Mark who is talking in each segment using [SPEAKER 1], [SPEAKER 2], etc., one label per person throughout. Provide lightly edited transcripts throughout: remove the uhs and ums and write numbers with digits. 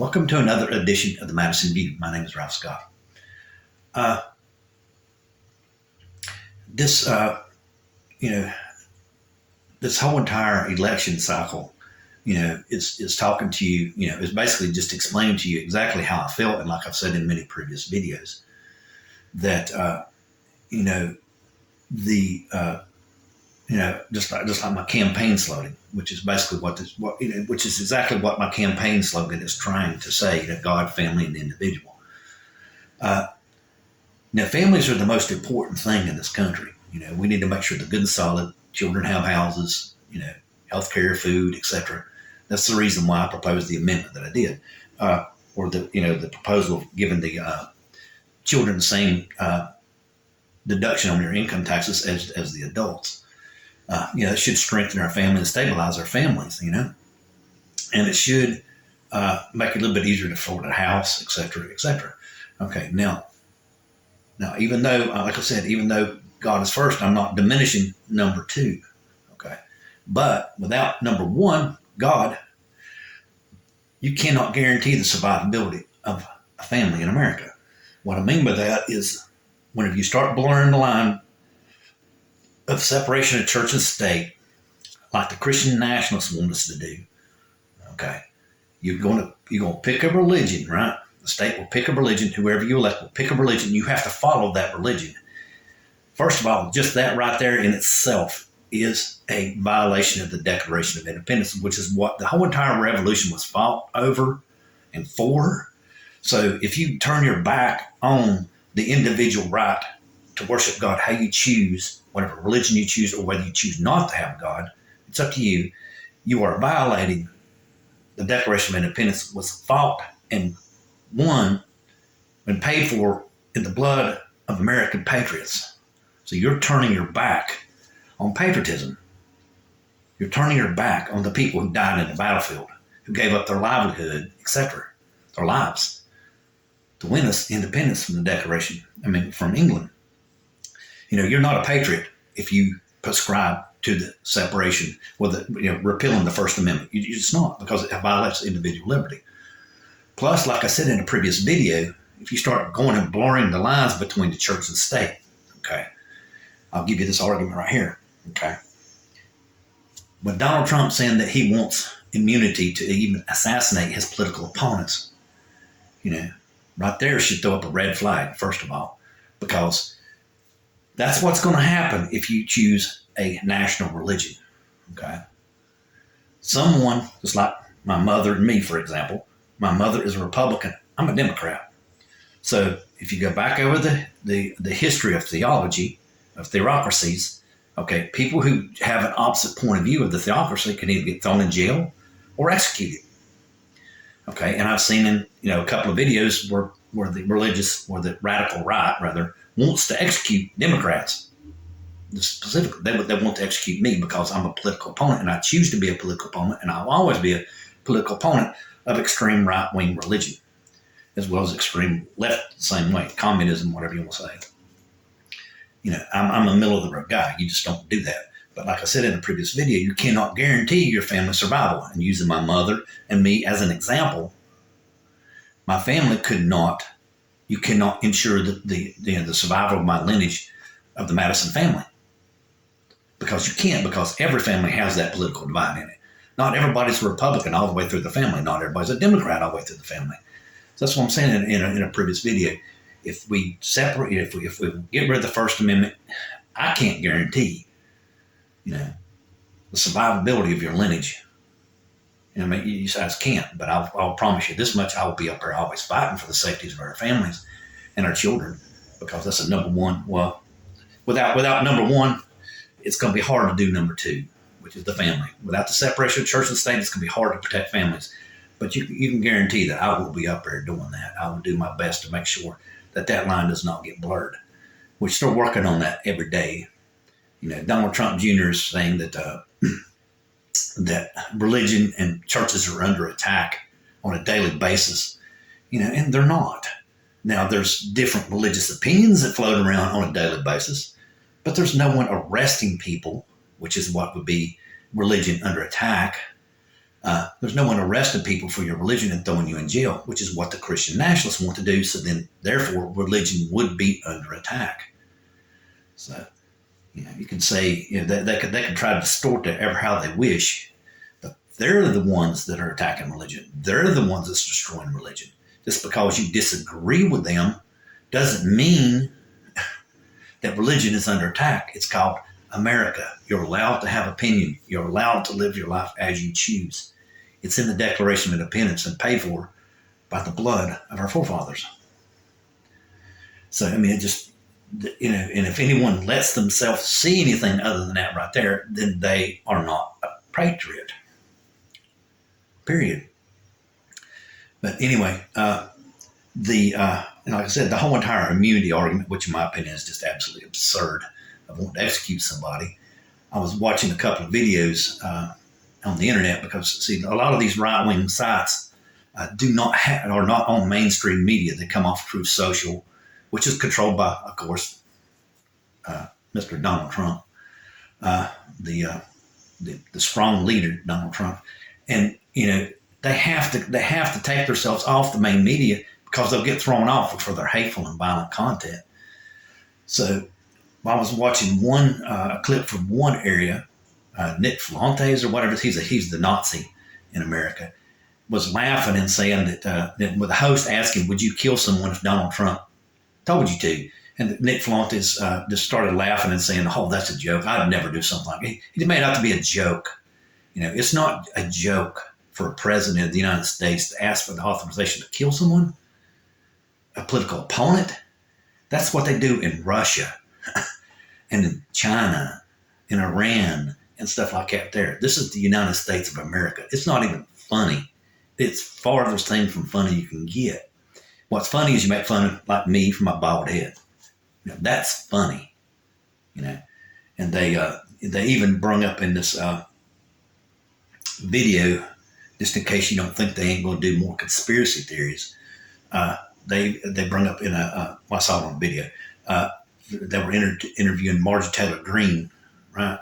[SPEAKER 1] Welcome to another edition of the Madison View. My name is Ralph Scott. Uh, this, this whole entire election cycle, is talking to you, is basically just explaining to you exactly how I felt. And like I've said in many previous videos, that, the, just like my campaign slogan, which is basically which is exactly what my campaign slogan is trying to say: God, family, and individual. Now, families are the most important thing in this country. We need to make sure they're good and solid. Children have houses, health care, food, etc. That's the reason why I proposed the amendment that I did, or the proposal of giving the children the same deduction on their income taxes as the adults. It should strengthen our family and stabilize our families, and it should make it a little bit easier to afford a house, et cetera, et cetera. Okay, now, even though, like I said, even though God is first, I'm not diminishing number two, okay? But without number one, God, you cannot guarantee the survivability of a family in America. What I mean by that is whenever you start blurring the line of separation of church and state, like the Christian nationalists want us to do, okay, you're going to pick a religion, right? The state will pick a religion. Whoever you elect will pick a religion. You have to follow that religion. First of all, just that right there in itself is a violation of the Declaration of Independence, which is what the whole entire revolution was fought over and for. So if you turn your back on the individual right to worship God how you choose, whatever religion you choose, or whether you choose not to have God, it's up to you. You are violating the Declaration of Independence, was fought and won and paid for in the blood of American patriots. So you're turning your back on patriotism. You're turning your back on the people who died in the battlefield, who gave up their livelihood, etc., their lives, to win us independence from the Declaration, from England. You're not a patriot if you prescribe to the separation with repealing the First Amendment. You're just not, because it violates individual liberty. Plus, like I said in a previous video, if you start going and blurring the lines between the church and state, okay, I'll give you this argument right here, okay. When Donald Trump saying that he wants immunity to even assassinate his political opponents, right there should throw up a red flag, first of all, because that's what's going to happen if you choose a national religion, okay? Someone, just like my mother and me, for example, my mother is a Republican. I'm a Democrat. So if you go back over the history of theology, of theocracies, okay, people who have an opposite point of view of the theocracy can either get thrown in jail or executed. Okay, and I've seen in a couple of videos where the radical right rather wants to execute Democrats. Specifically, they want to execute me because I'm a political opponent, and I choose to be a political opponent, and I'll always be a political opponent of extreme right-wing religion, as well as extreme left, the same way, communism, whatever you want to say. I'm a middle-of-the-road guy. You just don't do that. But like I said in a previous video, you cannot guarantee your family survival. And using my mother and me as an example, my family you cannot ensure the survival of my lineage of the Madison family. Because you can't, because every family has that political divide in it. Not everybody's a Republican all the way through the family. Not everybody's a Democrat all the way through the family. So that's what I'm saying in a previous video. If we separate, if we get rid of the First Amendment, I can't guarantee, the survivability of your lineage. You guys can't, but I'll promise you this much: I will be up there always fighting for the safeties of our families and our children, because that's a number one. Well, without number one, it's going to be hard to do number two, which is the family. Without the separation of church and state, it's going to be hard to protect families. But you can guarantee that I will be up there doing that. I will do my best to make sure that line does not get blurred. We're still working on that every day. Donald Trump Jr. is saying that that religion and churches are under attack on a daily basis, and they're not. Now, there's different religious opinions that float around on a daily basis, but there's no one arresting people, which is what would be religion under attack, There's no one arresting people for your religion and throwing you in jail, which is what the Christian nationalists want to do. So then, therefore, religion would be under attack. So, you can say they could try to distort that ever how they wish, but they're the ones that are attacking religion. They're the ones that's destroying religion. Just because you disagree with them doesn't mean that religion is under attack. It's called America. You're allowed to have opinion. You're allowed to live your life as you choose. It's in the Declaration of Independence and paid for by the blood of our forefathers. So, I mean, it just, and if anyone lets themselves see anything other than that right there, then they are not a patriot. Period. But anyway, like I said, the whole entire immunity argument, which in my opinion is just absolutely absurd, of wanting to execute somebody. I was watching a couple of videos on the internet because, see, a lot of these right-wing sites are not on mainstream media. They come off Truth Social, which is controlled by, of course, Mr. Donald Trump, the strong leader, Donald Trump, and they have to take themselves off the main media because they'll get thrown off for their hateful and violent content. So I was watching one clip from one area, Nick Fuentes or whatever, he's the Nazi in America, was laughing and saying that with the host asking, would you kill someone if Donald Trump told you to? And Nick Fuentes just started laughing and saying, oh, that's a joke. I'd never do something like that. He made it out to be a joke. It's not a joke for a president of the United States to ask for the authorization to kill someone, a political opponent. That's what they do in Russia and in China, in Iran, and stuff like that there. This is the United States of America. It's not even funny. It's farthest thing from funny you can get. What's funny is you make fun of, like me, for my bald head. That's funny, And they even brung up in this video, just in case you don't think they ain't going to do more conspiracy theories. They brung up in I saw it on video. They were interviewing Marjorie Taylor Greene, right?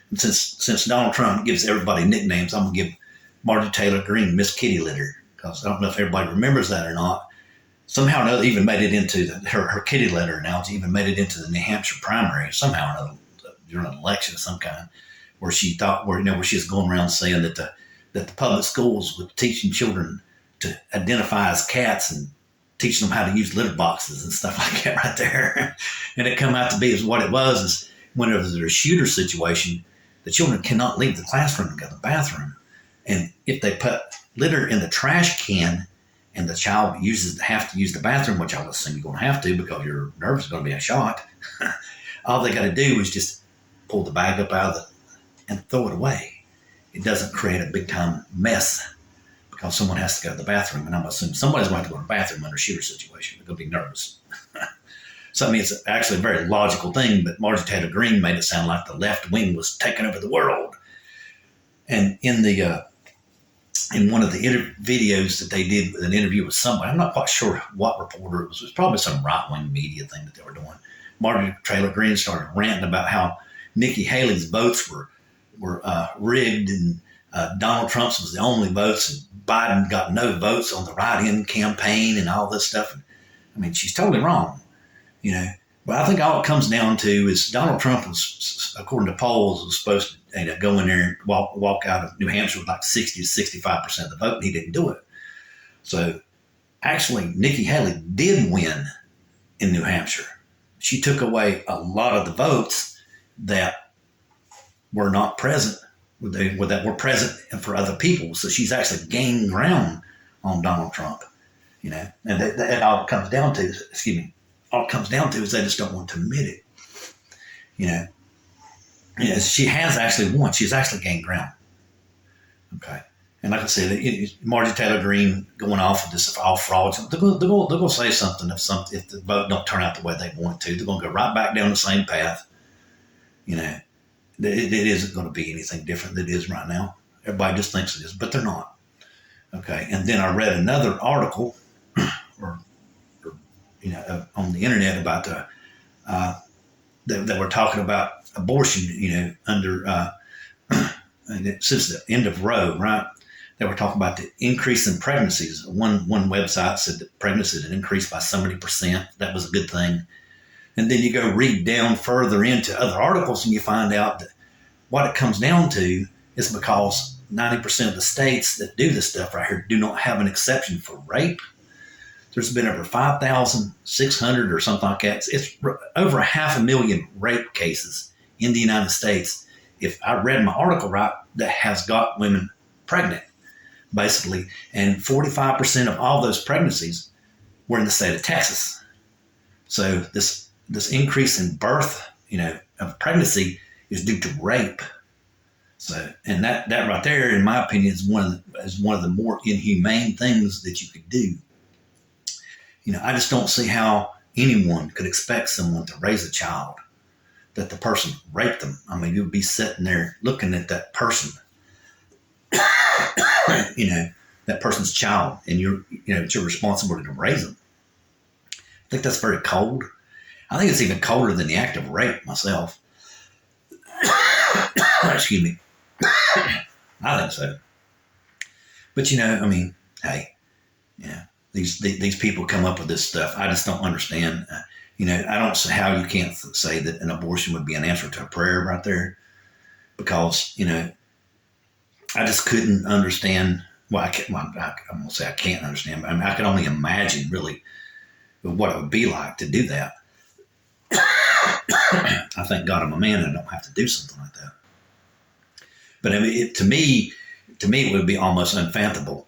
[SPEAKER 1] And since Donald Trump gives everybody nicknames, I'm gonna give Marjorie Taylor Greene Miss Kitty Litter, because I don't know if everybody remembers that or not. Somehow or another, even made it into her kitty litter analogy, even made it into the New Hampshire primary somehow or another during an election of some kind, where she thought, where she was going around saying that the public schools were teaching children to identify as cats and teaching them how to use litter boxes and stuff like that right there. And it come out to be as what it was is whenever there's a shooter situation, the children cannot leave the classroom and go to the bathroom. And if they put litter in the trash can and the child have to use the bathroom, which I would assume you're going to have to because your nerves are going to be shot, all they got to do is just pull the bag up out of and throw it away. It doesn't create a big time mess because someone has to go to the bathroom, and I'm assuming somebody's going to go to the bathroom under a shooter situation. They're going to be nervous. So, I mean, it's actually a very logical thing, but Marjorie Taylor Greene made it sound like the left wing was taking over the world. And in one of the videos that they did with an interview with somebody, I'm not quite sure what reporter it was probably some right-wing media thing that they were doing. Marjorie Taylor Greene started ranting about how Nikki Haley's votes were rigged and Donald Trump's was the only votes and Biden got no votes on the write-in campaign and all this stuff. I mean, she's totally wrong, But I think all it comes down to is Donald Trump was, according to polls, was supposed to go in there and walk out of New Hampshire with like 60 to 65% of the vote, and he didn't do it. So actually, Nikki Haley did win in New Hampshire. She took away a lot of the votes that were not present, that were present for other people. So she's actually gained ground on Donald Trump, and that all it comes down to, all it comes down to is they just don't want to admit it, she has actually won. She's actually gained ground. Okay. And like I said, Marjorie Taylor Greene going off with this all fraud. They're going to say something if the vote don't turn out the way they want to. They're going to go right back down the same path. It isn't going to be anything different than it is right now. Everybody just thinks it is, but they're not. Okay. And then I read another article, on the internet about that we're talking about abortion. Under since the end of Roe, right? they were talking about the increase in pregnancies. One website said that pregnancies had increased by so many percent. That was a good thing. And then you go read down further into other articles and you find out that what it comes down to is because 90% of the states that do this stuff right here do not have an exception for rape. There's been over 5,600 or something like that. It's over 500,000 rape cases in the United States, if I read my article right, that has got women pregnant, basically. And 45% of all those pregnancies were in the state of Texas. So this increase in birth, of pregnancy is due to rape. So, and that right there, in my opinion, is one of the more inhumane things that you could do. I just don't see how anyone could expect someone to raise a child that the person raped them. I mean, you would be sitting there looking at that person, that person's child, and it's your responsibility to raise them. I think that's very cold. I think it's even colder than the act of rape myself. Excuse me. I think so. But, hey, these people come up with this stuff. I just don't understand. I don't see how you can't say that an abortion would be an answer to a prayer right there, because, I just couldn't understand. Well, I'm going to say I can't understand, but I can only imagine really what it would be like to do that. I thank God I'm a man and I don't have to do something like that. But to me, it would be almost unfathomable,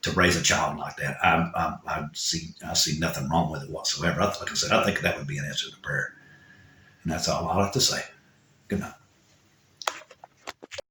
[SPEAKER 1] to raise a child like that. I see nothing wrong with it whatsoever. Like I said, I think that would be an answer to prayer. And that's all I like to say. Good night.